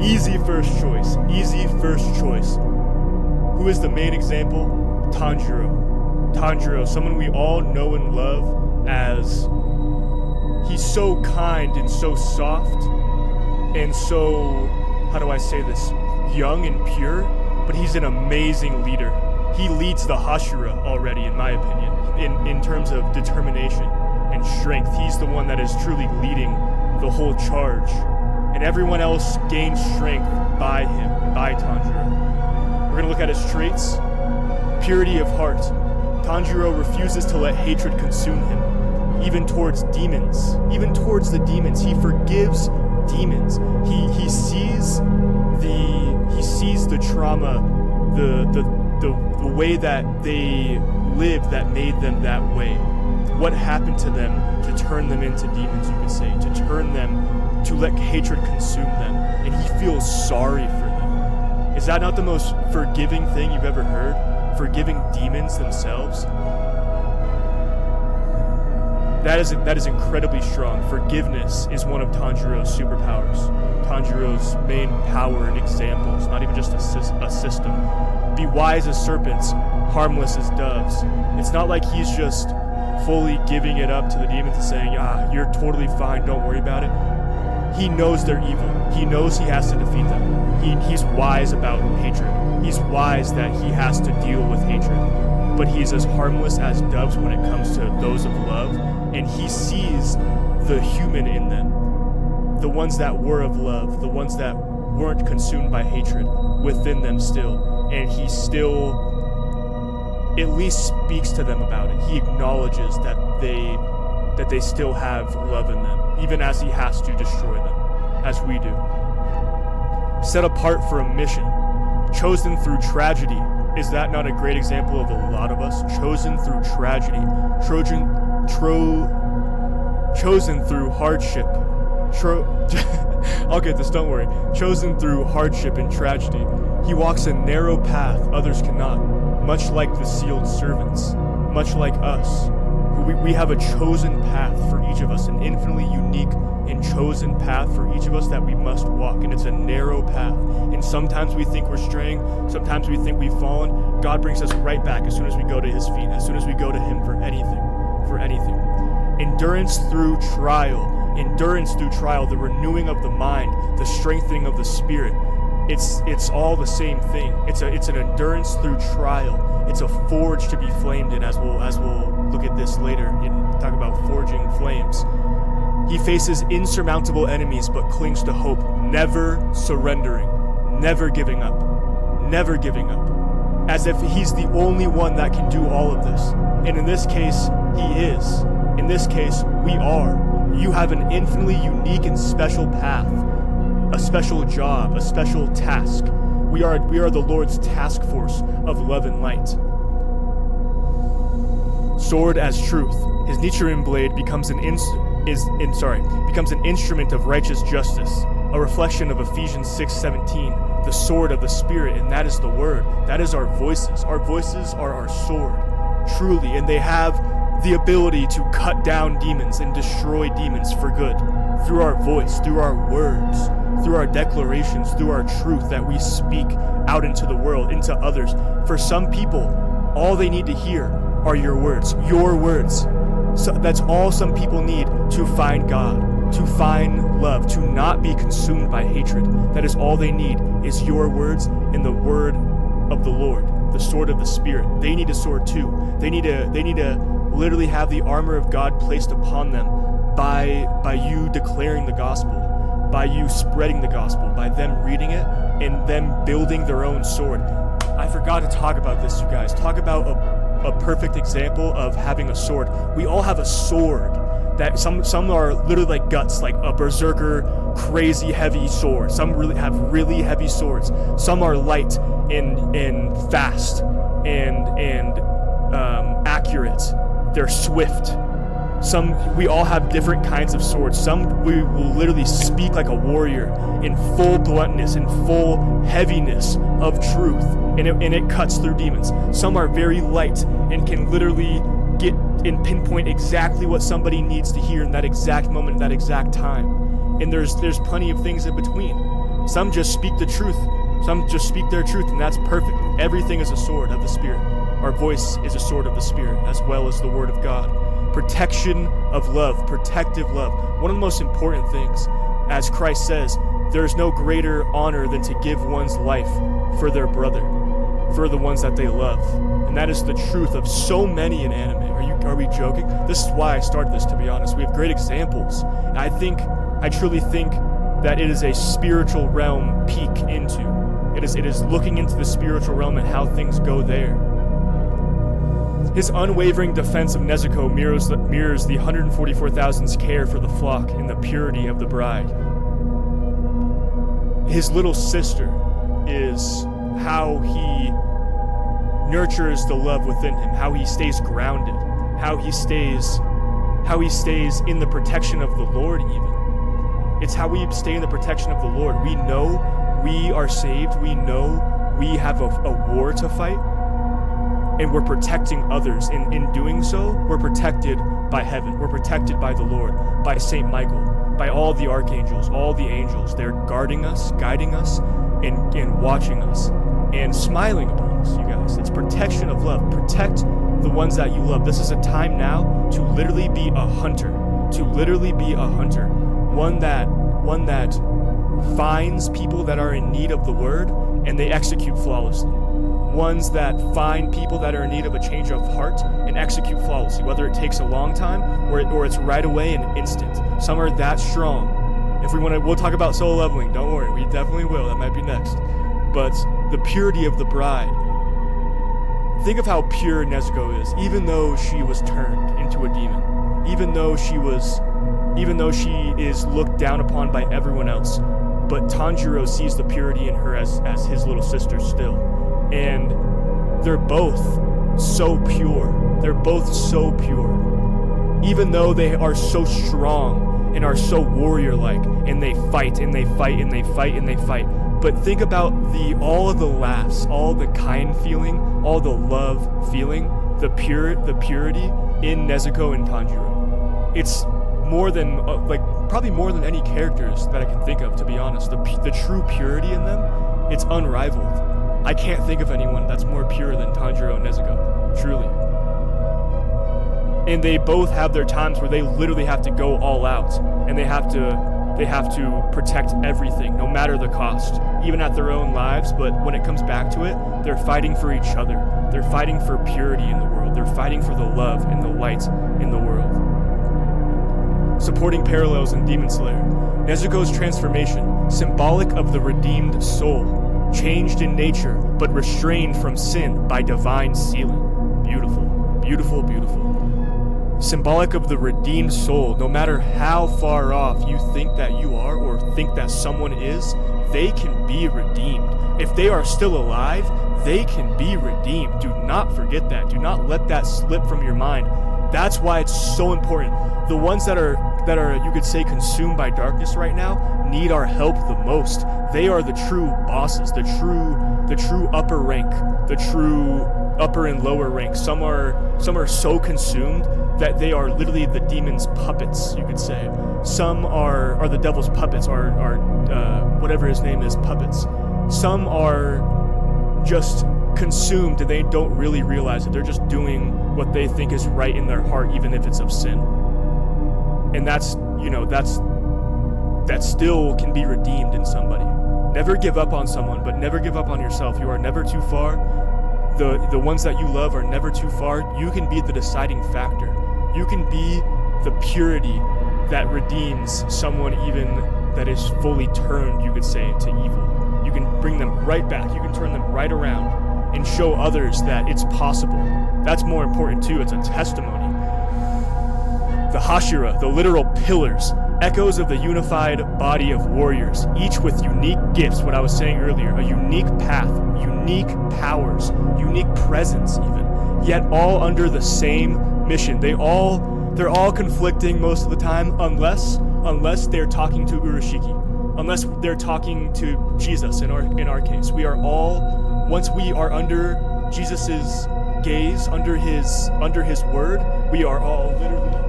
Easy first choice. Easy first choice. Who is the main example? Tanjiro. Tanjiro, someone we all know and love as he's so kind and so soft and so, how do I say this, young and pure, but he's an amazing leader. He leads the Hashira already, in my opinion, in terms of determination and strength. He's the one that is truly leading the whole charge. And everyone else gains strength by him, by Tanjiro. We're going to look at his traits. Purity of heart. Tanjiro refuses to let hatred consume him, even towards demons. Even towards the demons, he forgives demons. He sees the trauma, the way that they lived that made them that way. What happened to them to turn them into demons, you could say, to turn them, to let hatred consume them, and he feels sorry for them. Is that not the most forgiving thing you've ever heard? Forgiving demons themselves? That is incredibly strong. Forgiveness is one of Tanjiro's superpowers. Tanjiro's main power and examples, not even just a system. Be wise as serpents, harmless as doves. It's not like he's just fully giving it up to the demons and saying, you're totally fine, don't worry about it. He knows they're evil. He knows he has to defeat them. He's wise about hatred. He's wise that he has to deal with hatred. But he's as harmless as doves when it comes to those of love, and he sees the human in them. The ones that were of love, the ones that weren't consumed by hatred within them still. And he still at least speaks to them about it. He acknowledges that they still have love in them, even as he has to destroy them, as we do. Set apart for a mission, chosen through tragedy. Is that not a great example of a lot of us? Chosen through tragedy, chosen through hardship. I'll get this, don't worry. Chosen through hardship and tragedy. He walks a narrow path others cannot, much like the sealed servants, much like us. We have a chosen path for each of us, an infinitely unique and chosen path for each of us that we must walk, and it's a narrow path. And sometimes we think we're straying, sometimes we think we've fallen. God brings us right back as soon as we go to his feet, as soon as we go to him for anything. Endurance through trial, the renewing of the mind, the strengthening of the spirit. It's all the same thing. It's an endurance through trial. It's a forge to be flamed in, as we'll look at this later and talk about forging flames. He faces insurmountable enemies but clings to hope, never surrendering, never giving up, as if he's the only one that can do all of this. And in this case, he is. In this case, we are. You have an infinitely unique and special path, a special job, a special task. We are the Lord's task force of love and light. Sword as truth. His Nichiren blade becomes an instrument of righteous justice, a reflection of Ephesians 6:17, the sword of the Spirit, and that is the word. That is our voices. Our voices are our sword, truly, and they have the ability to cut down demons and destroy demons for good through our voice, through our words, through our declarations, through our truth that we speak out into the world, into others. For some people, all they need to hear are your words. So that's all some people need to find God, to find love, to not be consumed by hatred. That is all they need, is your words and the word of the Lord, the sword of the Spirit. They need a sword too. They need to literally have the armor of God placed upon them by you declaring the gospel, by you spreading the gospel, by them reading it and them building their own sword. I forgot to talk about this, you guys. Talk about a perfect example of having a sword. We all have a sword that some are literally like guts, like a berserker, crazy heavy sword. Some really have really heavy swords. Some are light and fast and accurate. They're swift. We all have different kinds of swords. Some we will literally speak like a warrior in full bluntness and full heaviness of truth, and it cuts through demons. Some are very light and can literally get and pinpoint exactly what somebody needs to hear in that exact moment, that exact time. And there's plenty of things in between. Some just speak the truth. Some just speak their truth, and that's perfect. Everything is a sword of the Spirit. Our voice is a sword of the Spirit, as well as the Word of God. Protection of love, protective love. One of the most important things, as Christ says, there is no greater honor than to give one's life for their brother, for the ones that they love. And that is the truth of so many in anime. Are we joking? This is why I started this, to be honest. We have great examples. And I truly think that it is a spiritual realm peek into. It is looking into the spiritual realm and how things go there. His unwavering defense of Nezuko mirrors the 144,000's care for the flock and the purity of the bride. His little sister is how he nurtures the love within him, how he stays grounded, how he stays in the protection of the Lord even. It's how we stay in the protection of the Lord. We know we are saved. We know we have a war to fight. And we're protecting others. In doing so, we're protected by heaven. We're protected by the Lord, by Saint Michael, by all the archangels, all the angels. They're guarding us, guiding us, and watching us, and smiling upon us, you guys. It's protection of love. Protect the ones that you love. This is a time now to literally be a hunter. To literally be a hunter. One that finds people that are in need of the word, and they execute flawlessly. Ones that find people that are in need of a change of heart and execute flawlessly, whether it takes a long time or it's right away and instant. Some are that strong. If we'll talk about soul leveling. Don't worry, we definitely will. That might be next. But the purity of the bride. Think of how pure Nezuko is, even though she was turned into a demon, even though she is looked down upon by everyone else. But Tanjiro sees the purity in her as his little sister still. And they're both so pure. They're both so pure. Even though they are so strong and are so warrior-like, and they fight and they fight and they fight and they fight. But think about all of the laughs, all the kind feeling, all the love feeling, the purity in Nezuko and Tanjiro. It's more than probably more than any characters that I can think of, to be honest. The true purity in them, it's unrivaled. I can't think of anyone that's more pure than Tanjiro and Nezuko, truly. And they both have their times where they literally have to go all out, and they have to protect everything, no matter the cost, even at their own lives. But when it comes back to it, they're fighting for each other. They're fighting for purity in the world. They're fighting for the love and the light in the world. Supporting parallels in Demon Slayer. Nezuko's transformation, symbolic of the redeemed soul, changed in nature, but restrained from sin by divine sealing. Beautiful, beautiful, beautiful. Symbolic of the redeemed soul. No matter how far off you think that you are or think that someone is, they can be redeemed. If they are still alive, they can be redeemed. Do not forget that. Do not let that slip from your mind. That's why it's so important. The ones that are you could say consumed by darkness right now need our help the most. They are the true bosses, the true upper rank, the true upper and lower rank. Some are so consumed that they are literally the demon's puppets, you could say. Some are the devil's puppets, are whatever his name is, puppets. Some are just consumed and they don't really realize it. They're just doing what they think is right in their heart, even if it's of sin. And that still can be redeemed in somebody. Never give up on someone, but never give up on yourself. You are never too far. The ones that you love are never too far. You can be the deciding factor. You can be the purity that redeems someone even that is fully turned, you could say, to evil. You can bring them right back. You can turn them right around and show others that it's possible. That's more important too. It's a testimony. The Hashira, the literal pillars, echoes of the unified body of warriors, each with unique gifts, what I was saying earlier, a unique path, unique powers, unique presence even, yet all under the same mission. They're all conflicting most of the time, unless they're talking to Urashiki, unless they're talking to Jesus in our case. We are all, once we are under Jesus's gaze, under his word, we are all literally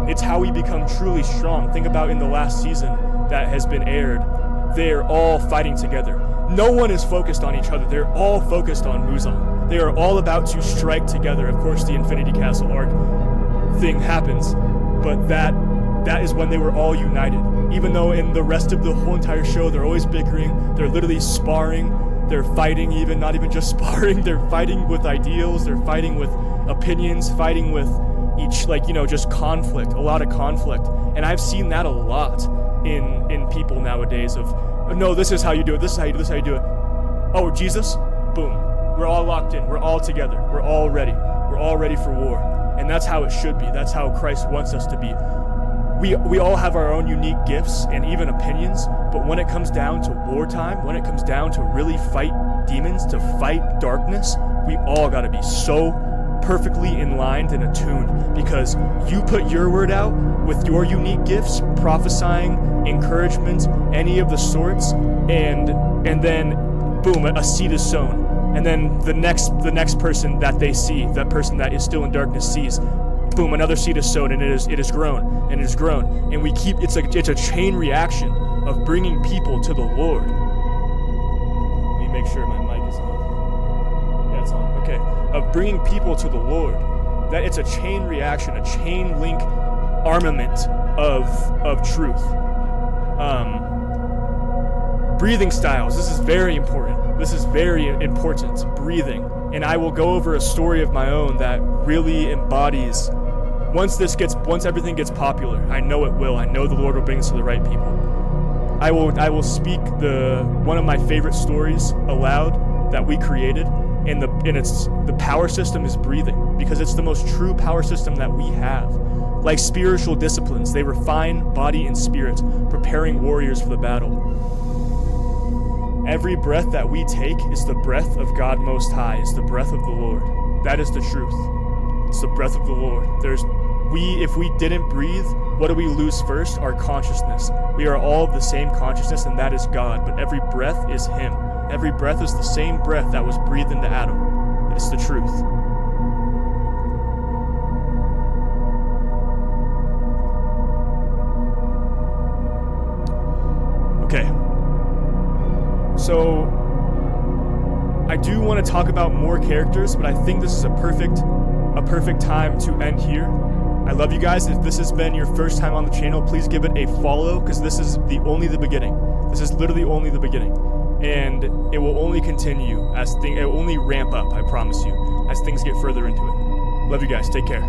It's how we become truly strong. Think about in the last season that has been aired, they're all fighting together. No one is focused on each other. They're all focused on Muzan. They are all about to strike together. Of course, the Infinity Castle arc thing happens, but that is when they were all united. Even though in the rest of the whole entire show, they're always bickering. They're literally sparring. They're fighting, even not even just sparring. They're fighting with ideals. They're fighting with opinions, fighting with each, just conflict, a lot of conflict. And I've seen that a lot in people nowadays of, no, this is how you do it. This is how you do it. Oh, Jesus? Boom. We're all locked in. We're all together. We're all ready. We're all ready for war. And that's how it should be. That's how Christ wants us to be. We all have our own unique gifts and even opinions, but when it comes down to wartime, when it comes down to really fight demons, to fight darkness, we all got to be so perfectly in line and attuned, because you put your word out with your unique gifts, prophesying, encouragement, any of the sorts, and then boom, a seed is sown. And then the next person that they see, that person that is still in darkness sees, boom, another seed is sown, and it is grown, and it is grown. And we keep, it's a chain reaction of bringing people to the Lord. Let me make sure my mic is on. Yeah, it's on. Okay. Of bringing people to the Lord. That it's a chain reaction, a chain link armament of truth. Breathing styles. This is very important. Breathing. And I will go over a story of my own that really embodies, once everything gets popular, I know it will. I know the Lord will bring this to the right people. I will speak one of my favorite stories aloud that we created, and the power system is breathing, because it's the most true power system that we have. Like spiritual disciplines, they refine body and spirit, preparing warriors for the battle. Every breath that we take is the breath of God Most High. It's the breath of the Lord. That is the truth. It's the breath of the Lord. If we didn't breathe, what do we lose first? Our consciousness. We are all of the same consciousness, and that is God. But every breath is Him. Every breath is the same breath that was breathed into Adam. It's the truth. Okay. So, I do want to talk about more characters, but I think this is a perfect time to end here. I love you guys. If this has been your first time on the channel, please give it a follow, because this is only the beginning. This is literally only the beginning. And it will only continue it will only ramp up, I promise you, as things get further into it. Love you guys. Take care.